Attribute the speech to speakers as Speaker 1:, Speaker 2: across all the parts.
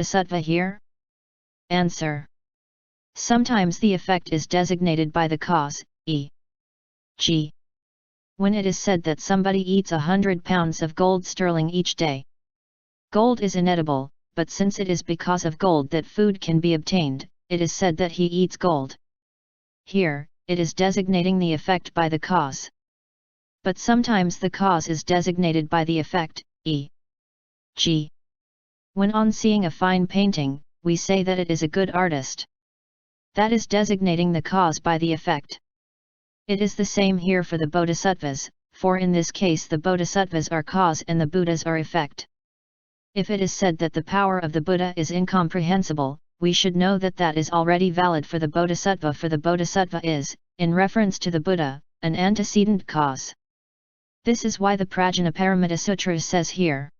Speaker 1: bodhisattva here? Answer. Sometimes the effect is designated by the cause, e.g. when it is said that somebody eats 100 pounds of gold sterling each day. Gold is inedible, but since it is because of gold that food can be obtained, it is said that he eats gold. Here, it is designating the effect by the cause. But sometimes the cause is designated by the effect, e.g. when on seeing a fine painting, we say that it is a good artist. That is designating the cause by the effect. It is the same here for the bodhisattvas, for in this case the bodhisattvas are cause and the Buddhas are effect. If it is said that the power of the Buddha is incomprehensible, we should know that that is already valid for the bodhisattva, for the bodhisattva is, in reference to the Buddha, an antecedent cause. This is why the Prajnaparamita Sutra says here,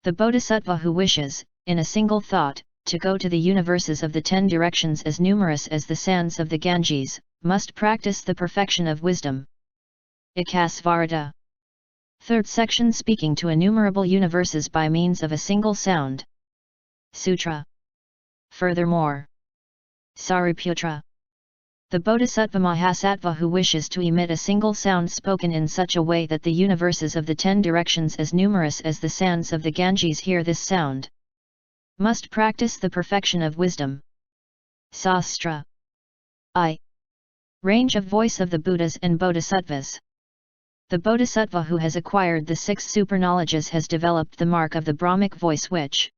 Speaker 1: the bodhisattva who wishes, in a single thought, to go to the universes of the 10 directions as numerous as the sands of the Ganges, must practice the perfection of wisdom. Ikasvarata. Third section, speaking to innumerable universes by means of a single sound. Sutra. Furthermore, Sariputra. The Bodhisattva Mahasattva who wishes to emit a single sound spoken in such a way that the universes of the 10 directions as numerous as the sands of the Ganges hear this sound, must practice the perfection of wisdom. Sastra. I. Range of voice of the Buddhas and Bodhisattvas. The Bodhisattva who has acquired the 6 superknowledges has developed the mark of the Brahmic voice which,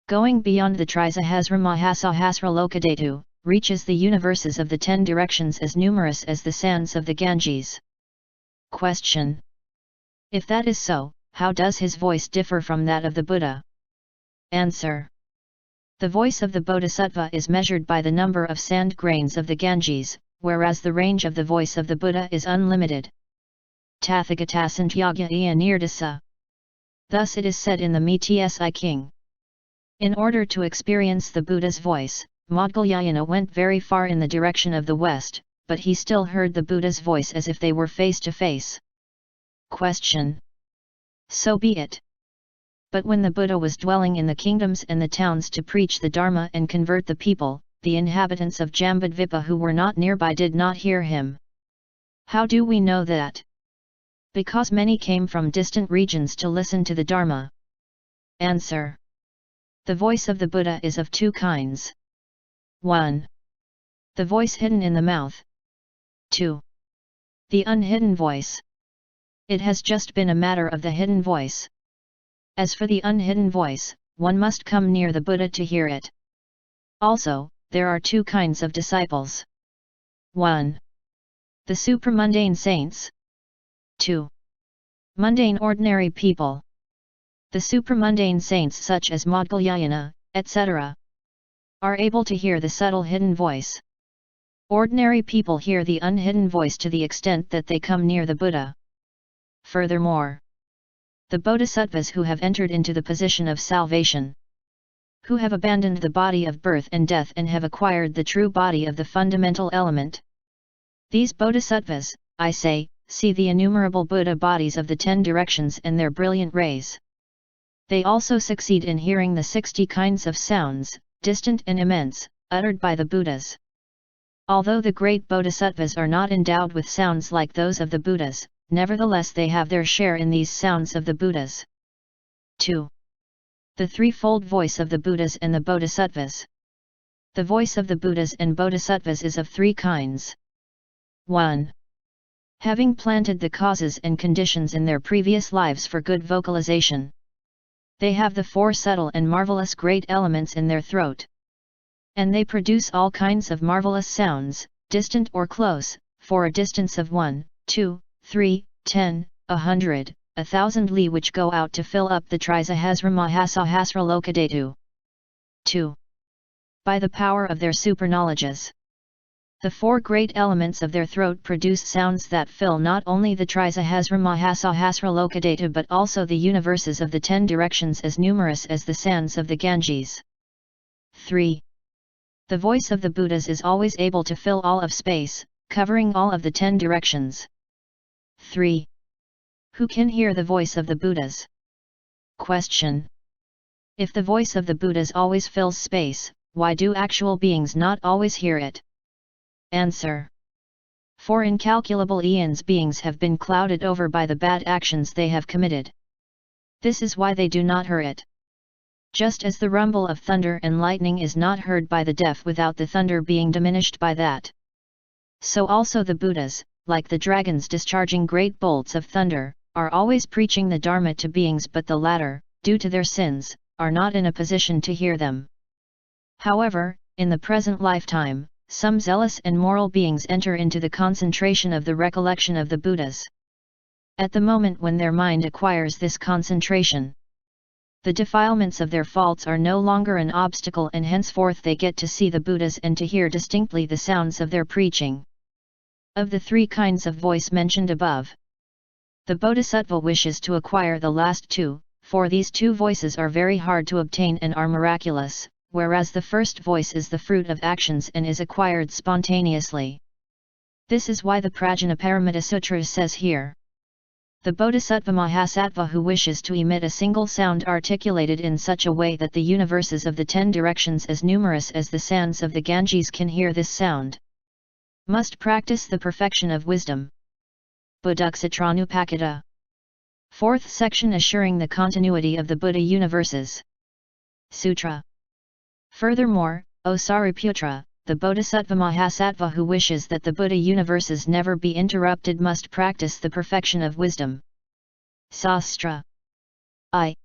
Speaker 1: going beyond the Trisahasra Mahasahasra Lokadhatu, reaches the universes of the 10 directions as numerous as the sands of the Ganges. Question. If that is so, how does his voice differ from that of the Buddha? Answer. The voice of the Bodhisattva is measured by the number of sand grains of the Ganges, whereas the range of the voice of the Buddha is unlimited. Tathagatacintyaguhyanirdesa. Thus it is said in the mi-tsi King. In order to experience the Buddha's voice, Maudgalyayana went very far in the direction of the west, but he still heard the Buddha's voice as if they were face to face. Question. So be it. But when the Buddha was dwelling in the kingdoms and the towns to preach the dharma and convert the people, the inhabitants of Jambudvipa who were not nearby did not hear him. How do we know that? Because many came from distant regions to listen to the dharma. Answer. The voice of the Buddha is of 2 kinds. 1. The voice hidden in the mouth. 2. The unhidden voice. It has just been a matter of the hidden voice. As for the unhidden voice, one must come near the Buddha to hear it. Also, there are 2 kinds of disciples. 1. The supramundane saints. 2. Mundane ordinary people. The supramundane saints such as Maudgalyayana, etc., are able to hear the subtle hidden voice. Ordinary people hear the unhidden voice to the extent that they come near the Buddha. Furthermore, the bodhisattvas who have entered into the position of salvation, who have abandoned the body of birth and death and have acquired the true body of the fundamental element. These bodhisattvas, I say, see the innumerable Buddha bodies of the 10 directions and their brilliant rays. They also succeed in hearing the 60 kinds of sounds, distant and immense, uttered by the Buddhas. Although the great bodhisattvas are not endowed with sounds like those of the Buddhas, nevertheless they have their share in these sounds of the Buddhas. 2. The threefold voice of the Buddhas and the Bodhisattvas. The voice of the Buddhas and Bodhisattvas is of 3 kinds. 1. Having planted the causes and conditions in their previous lives for good vocalization, they have the 4 subtle and marvelous great elements in their throat. And they produce all kinds of marvelous sounds, distant or close, for a distance of 1, 2, 3, 10, 100, 1,000 li, which go out to fill up the Trisahasra Mahasahasra Lokadhatu. 2. By the power of their superknowledges, the 4 great elements of their throat produce sounds that fill not only the Trisahasra Mahasahasra Lokadhatu but also the universes of the 10 directions as numerous as the sands of the Ganges. 3. The voice of the Buddhas is always able to fill all of space, covering all of the 10 directions. 3. Who can hear the voice of the Buddhas? Question. If the voice of the Buddhas always fills space, why do actual beings not always hear it? Answer. For incalculable eons beings have been clouded over by the bad actions they have committed. This is why they do not hear it. Just as the rumble of thunder and lightning is not heard by the deaf without the thunder being diminished by that, so also the Buddhas, like the dragons discharging great bolts of thunder, are always preaching the dharma to beings, but the latter, due to their sins, are not in a position to hear them. However, in the present lifetime, some zealous and moral beings enter into the concentration of the recollection of the Buddhas. At the moment when their mind acquires this concentration, the defilements of their faults are no longer an obstacle, and henceforth they get to see the Buddhas and to hear distinctly the sounds of their preaching. Of the three kinds of voice mentioned above, the bodhisattva wishes to acquire the last two, for these two voices are very hard to obtain and are miraculous, whereas the first voice is the fruit of actions and is acquired spontaneously. This is why the Prajnaparamita Sutras says here, the bodhisattva mahasattva who wishes to emit a single sound articulated in such a way that the universes of the 10 directions as numerous as the sands of the Ganges can hear this sound, must practice the perfection of wisdom. Buddhaksatranupakita. 4th section, assuring the continuity of the Buddha universes. Sutra. Furthermore, O Sariputra, the bodhisattva mahasattva who wishes that the Buddha universes never be interrupted must practice the perfection of wisdom. Sastra. I.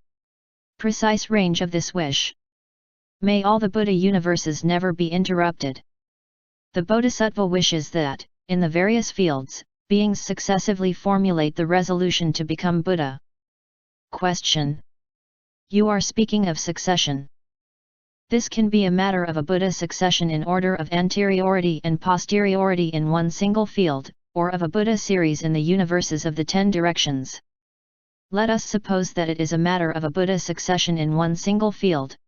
Speaker 1: Precise range of this wish. May all the Buddha universes never be interrupted. The bodhisattva wishes that, in the various fields, beings successively formulate the resolution to become Buddha. Question. You are speaking of succession. This can be a matter of a Buddha succession in order of anteriority and posteriority in one single field, or of a Buddha series in the universes of the 10 directions. Let us suppose that it is a matter of a Buddha succession in one single field.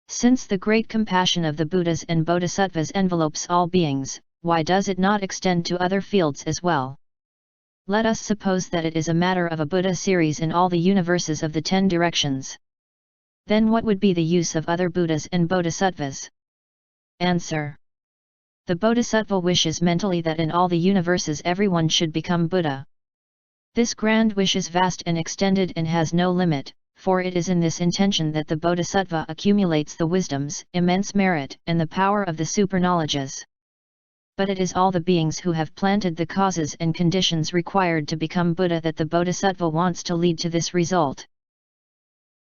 Speaker 1: Since the great compassion of the Buddhas and Bodhisattvas envelopes all beings, why does it not extend to other fields as well? Let us suppose that it is a matter of a Buddha series in all the universes of the 10 directions. Then what would be the use of other Buddhas and Bodhisattvas? Answer. The Bodhisattva wishes mentally that in all the universes everyone should become Buddha. This grand wish is vast and extended and has no limit, for it is in this intention that the Bodhisattva accumulates the wisdoms, immense merit, and the power of the superknowledges. But it is all the beings who have planted the causes and conditions required to become Buddha that the Bodhisattva wants to lead to this result.